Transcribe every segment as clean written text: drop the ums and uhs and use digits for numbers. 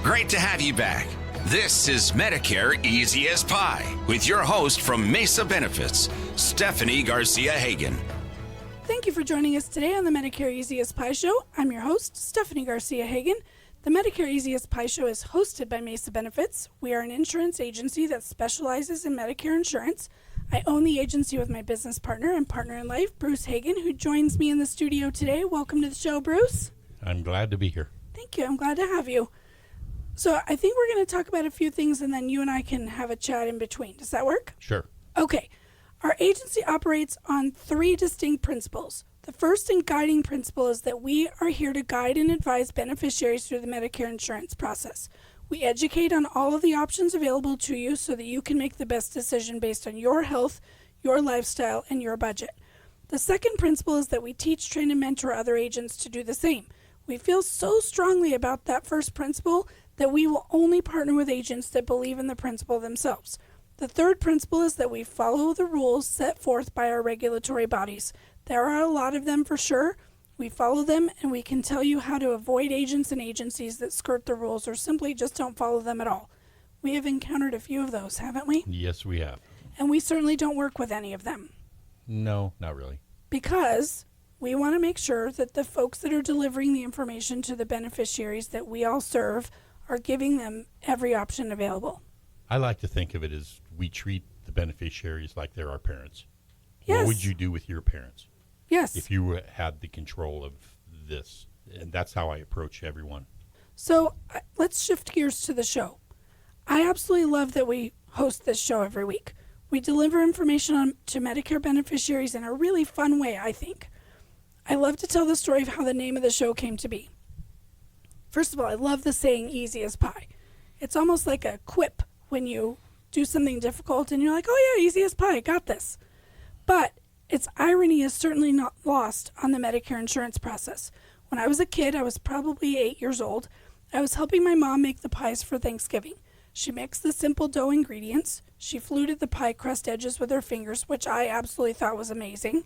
Great to have you back. This is Medicare EZ as Pie with your host from Mesa Benefits, Stephanie Garcia Hagen. Thank you for joining us today on the Medicare EZ as Pie Show. I'm your host, Stephanie Garcia Hagen. The Medicare EZ as Pie Show is hosted by Mesa Benefits. We are an insurance agency that specializes in Medicare insurance. I own the agency with my business partner and partner in life, Bruce Hagen, who joins me in the studio today. Welcome to the show, Bruce. I'm glad to be here. Thank you. I'm glad to have you. So I think we're going to talk about a few things, and then you and I can have a chat in between. Does that work? Sure. Okay. Our agency operates on three distinct principles. The first and guiding principle is that we are here to guide and advise beneficiaries through the Medicare insurance process. We educate on all of the options available to you so that you can make the best decision based on your health, your lifestyle, and your budget. The second principle is that we teach, train, and mentor other agents to do the same. We feel so strongly about that first principle that we will only partner with agents that believe in the principle themselves. The third principle is that we follow the rules set forth by our regulatory bodies. There are a lot of them for sure. We follow them, and we can tell you how to avoid agents and agencies that skirt the rules or simply just don't follow them at all. We have encountered a few of those, haven't we? Yes, we have. And we certainly don't work with any of them. No, not really. Because we want to make sure that the folks that are delivering the information to the beneficiaries that we all serve are giving them every option available. I like to think of it as we treat the beneficiaries like they're our parents. Yes. What would you do with your parents? Yes. If you had the control of this? And that's how I approach everyone. So let's shift gears to the show. I absolutely love that we host this show every week. We deliver information to Medicare beneficiaries in a really fun way, I think. I love to tell the story of how the name of the show came to be. First of all, I love the saying easy as pie. It's almost like a quip when you do something difficult and you're like, oh yeah, easy as pie, got this. But its irony is certainly not lost on the Medicare insurance process. When I was a kid, I was probably 8 years old, I was helping my mom make the pies for Thanksgiving. She mixed the simple dough ingredients. She fluted the pie crust edges with her fingers, which I absolutely thought was amazing.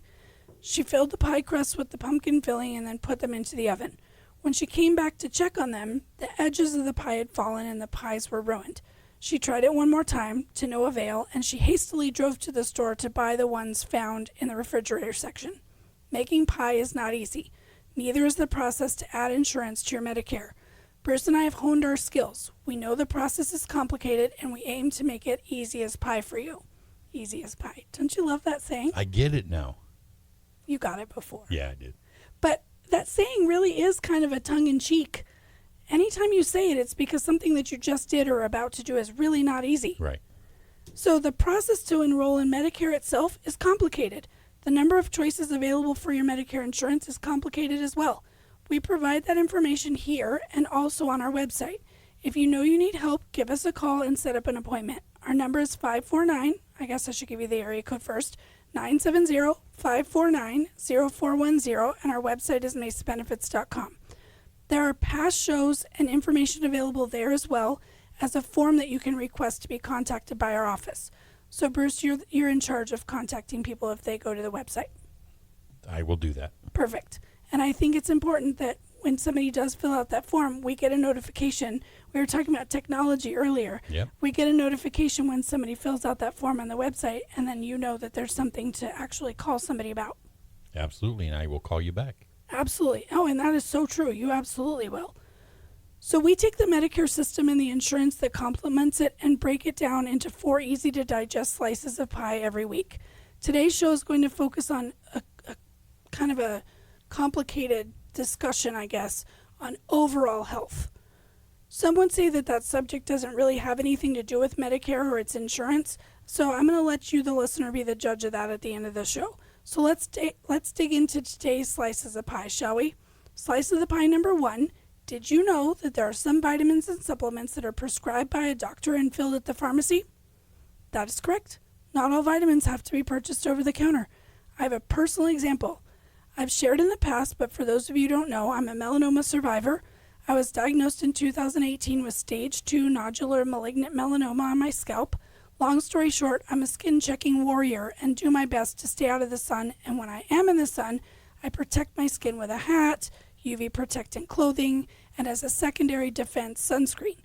She filled the pie crust with the pumpkin filling and then put them into the oven. When she came back to check on them, the edges of the pie had fallen and the pies were ruined. She tried it one more time, to no avail, and she hastily drove to the store to buy the ones found in the refrigerator section. Making pie is not easy. Neither is the process to add insurance to your Medicare. Bruce and I have honed our skills. We know the process is complicated, and we aim to make it easy as pie for you. Easy as pie. Don't you love that saying? I get it now. You got it before. Yeah, I did. But that saying really is kind of a tongue-in-cheek. Anytime you say it, it's because something that you just did or are about to do is really not easy. Right. So the process to enroll in Medicare itself is complicated. The number of choices available for your Medicare insurance is complicated as well. We provide that information here and also on our website. If you know you need help, give us a call and set up an appointment. Our number is 549, I guess I should give you the area code first, 970-549-0410, and our website is mesabenefits.com. There are past shows and information available there as well as a form that you can request to be contacted by our office. So Bruce, you're in charge of contacting people if they go to the website. I will do that. Perfect. And I think it's important that when somebody does fill out that form, we get a notification. We were talking about technology earlier. Yep. We get a notification when somebody fills out that form on the website, and then you know that there's something to actually call somebody about. Absolutely, and I will call you back. Absolutely. Oh, and that is so true. You absolutely will. So we take the Medicare system and the insurance that complements it and break it down into 4 easy-to-digest slices of pie every week. Today's show is going to focus on a kind of a complicated discussion, I guess, on overall health. Some would say that that subject doesn't really have anything to do with Medicare or its insurance, so I'm going to let you, the listener, be the judge of that at the end of the show. So let's dig into today's slices of pie, shall we? Slice of the pie number 1. Did you know that there are some vitamins and supplements that are prescribed by a doctor and filled at the pharmacy? That is correct. Not all vitamins have to be purchased over the counter. I have a personal example. I've shared in the past, but for those of you who don't know, I'm a melanoma survivor. I was diagnosed in 2018 with stage 2 nodular malignant melanoma on my scalp. Long story short, I'm a skin-checking warrior and do my best to stay out of the sun, and when I am in the sun, I protect my skin with a hat, UV protectant clothing, and as a secondary defense, sunscreen.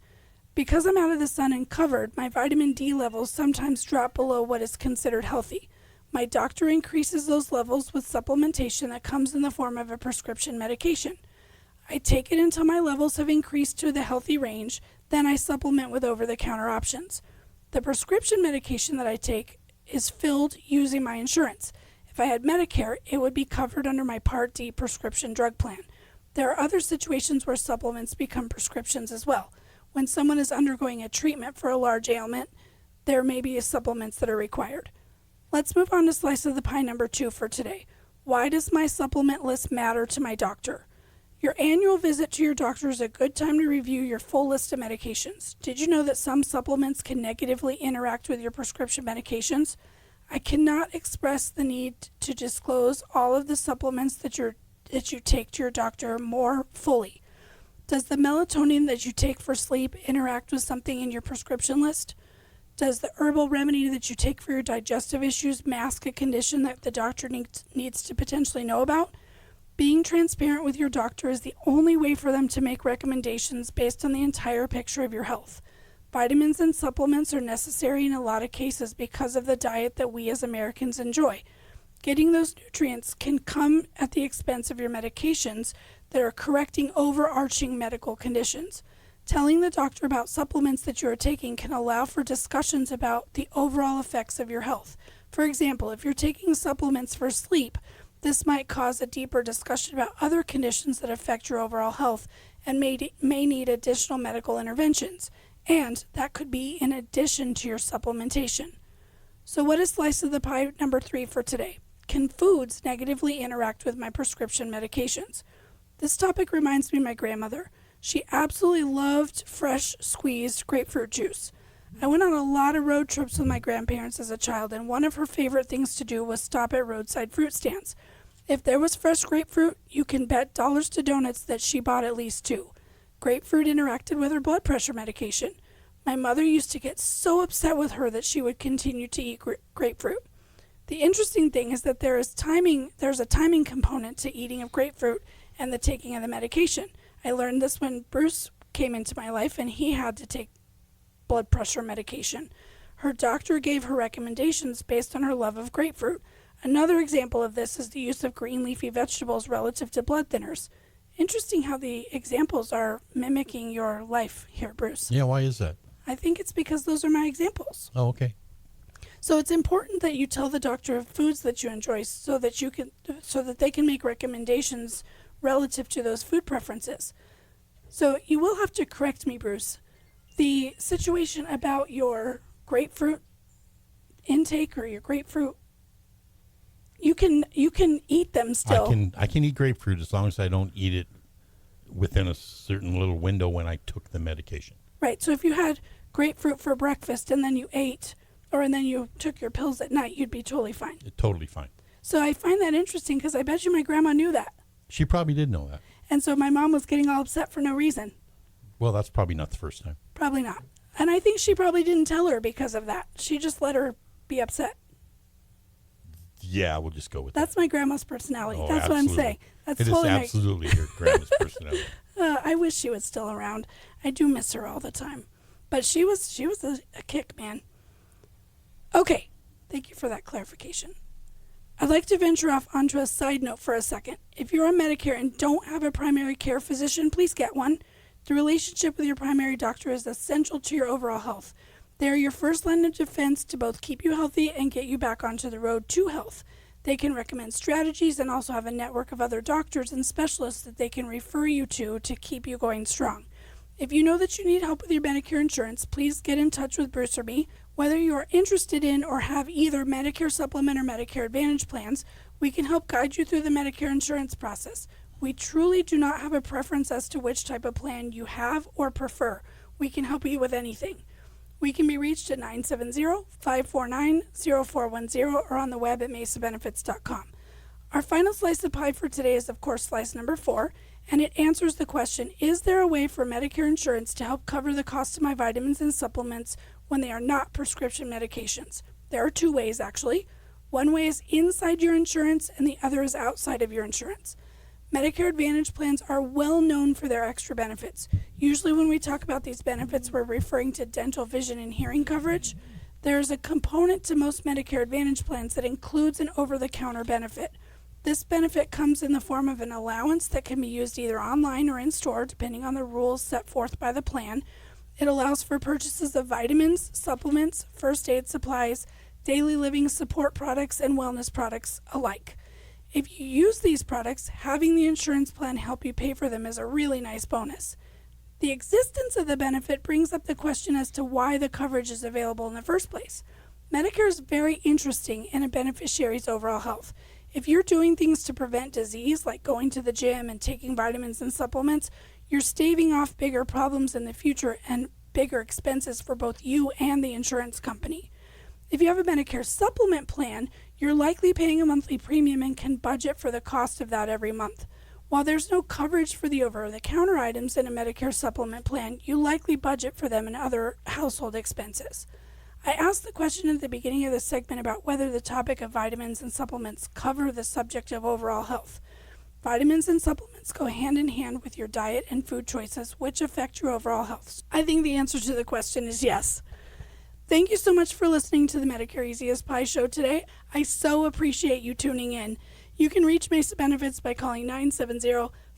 Because I'm out of the sun and covered, my vitamin D levels sometimes drop below what is considered healthy. My doctor increases those levels with supplementation that comes in the form of a prescription medication. I take it until my levels have increased to the healthy range, then I supplement with over-the-counter options. The prescription medication that I take is filled using my insurance. If I had Medicare, it would be covered under my Part D prescription drug plan. There are other situations where supplements become prescriptions as well. When someone is undergoing a treatment for a large ailment, there may be supplements that are required. Let's move on to slice of the pie number 2 for today. Why does my supplement list matter to my doctor? Your annual visit to your doctor is a good time to review your full list of medications. Did you know that some supplements can negatively interact with your prescription medications? I cannot express the need to disclose all of the supplements that you take to your doctor more fully. Does the melatonin that you take for sleep interact with something in your prescription list? Does the herbal remedy that you take for your digestive issues mask a condition that the doctor needs to potentially know about? Being transparent with your doctor is the only way for them to make recommendations based on the entire picture of your health. Vitamins and supplements are necessary in a lot of cases because of the diet that we as Americans enjoy. Getting those nutrients can come at the expense of your medications that are correcting overarching medical conditions. Telling the doctor about supplements that you are taking can allow for discussions about the overall effects of your health. For example, if you're taking supplements for sleep, this might cause a deeper discussion about other conditions that affect your overall health and may need additional medical interventions. And that could be in addition to your supplementation. So what is slice of the pie number 3 for today? Can foods negatively interact with my prescription medications? This topic reminds me of my grandmother. She absolutely loved fresh squeezed grapefruit juice. I went on a lot of road trips with my grandparents as a child, and one of her favorite things to do was stop at roadside fruit stands. If there was fresh grapefruit, you can bet dollars to donuts that she bought at least 2. Grapefruit interacted with her blood pressure medication. My mother used to get so upset with her that she would continue to eat grapefruit. The interesting thing is that there's a timing component to eating of grapefruit and the taking of the medication. I learned this when Bruce came into my life and he had to take blood pressure medication. Her doctor gave her recommendations based on her love of grapefruit. Another example of this is the use of green leafy vegetables relative to blood thinners. Interesting how the examples are mimicking your life here, Bruce. Yeah, why is that? I think it's because those are my examples. Oh, okay. So it's important that you tell the doctor of foods that you enjoy so that they can make recommendations relative to those food preferences. So you will have to correct me, Bruce. The situation about your grapefruit intake or your grapefruit, you can eat them still. I can eat grapefruit as long as I don't eat it within a certain little window when I took the medication. Right. So if you had grapefruit for breakfast and then you ate, and then you took your pills at night, you'd be totally fine. Totally fine. So I find that interesting because I bet you my grandma knew that. She probably did know that. And so my mom was getting all upset for no reason. Well, that's probably not the first time. Probably not. And I think she probably didn't tell her because of that. She just let her be upset. Yeah, we'll just go with that. That's my grandma's personality. Oh, That's absolutely. what I'm saying. That's It totally is absolutely your grandma's personality. I wish she was still around. I do miss her all the time. But she was a kick, man. Okay, thank you for that clarification. I'd like to venture off onto a side note for a second. If you're on Medicare and don't have a primary care physician, please get one. The relationship with your primary doctor is essential to your overall health. They are your first line of defense to both keep you healthy and get you back onto the road to health. They can recommend strategies and also have a network of other doctors and specialists that they can refer you to keep you going strong. If you know that you need help with your Medicare insurance, please get in touch with Bruce or me. Whether you are interested in or have either Medicare Supplement or Medicare Advantage plans, we can help guide you through the Medicare insurance process. We truly do not have a preference as to which type of plan you have or prefer. We can help you with anything. We can be reached at 970-549-0410 or on the web at mesabenefits.com. Our final slice of pie for today is, of course, slice number 4, and it answers the question, is there a way for Medicare insurance to help cover the cost of my vitamins and supplements when they are not prescription medications? There are 2 ways, actually. One way is inside your insurance, and the other is outside of your insurance. Medicare Advantage plans are well known for their extra benefits. Usually when we talk about these benefits, we're referring to dental, vision, and hearing coverage. There is a component to most Medicare Advantage plans that includes an over-the-counter benefit. This benefit comes in the form of an allowance that can be used either online or in store, depending on the rules set forth by the plan. It allows for purchases of vitamins, supplements, first aid supplies, daily living support products, and wellness products alike. If you use these products, having the insurance plan help you pay for them is a really nice bonus. The existence of the benefit brings up the question as to why the coverage is available in the first place. Medicare is very interesting in a beneficiary's overall health. If you're doing things to prevent disease, like going to the gym and taking vitamins and supplements, you're staving off bigger problems in the future and bigger expenses for both you and the insurance company. If you have a Medicare supplement plan, you're likely paying a monthly premium and can budget for the cost of that every month. While there's no coverage for the over-the-counter items in a Medicare supplement plan, you likely budget for them in other household expenses. I asked the question at the beginning of the segment about whether the topic of vitamins and supplements cover the subject of overall health. Vitamins and supplements go hand in hand with your diet and food choices, which affect your overall health. I think the answer to the question is yes. Thank you so much for listening to the Medicare EZ as Pie show today. I so appreciate you tuning in. You can reach Mesa Benefits by calling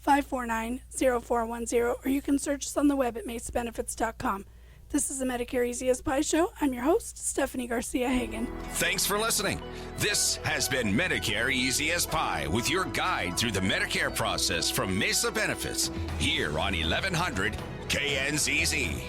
970-549-0410, or you can search us on the web at mesabenefits.com. This is the Medicare EZ as Pie show. I'm your host, Stephanie Garcia Hagen. Thanks for listening. This has been Medicare EZ as Pie with your guide through the Medicare process from Mesa Benefits here on 1100 KNZZ.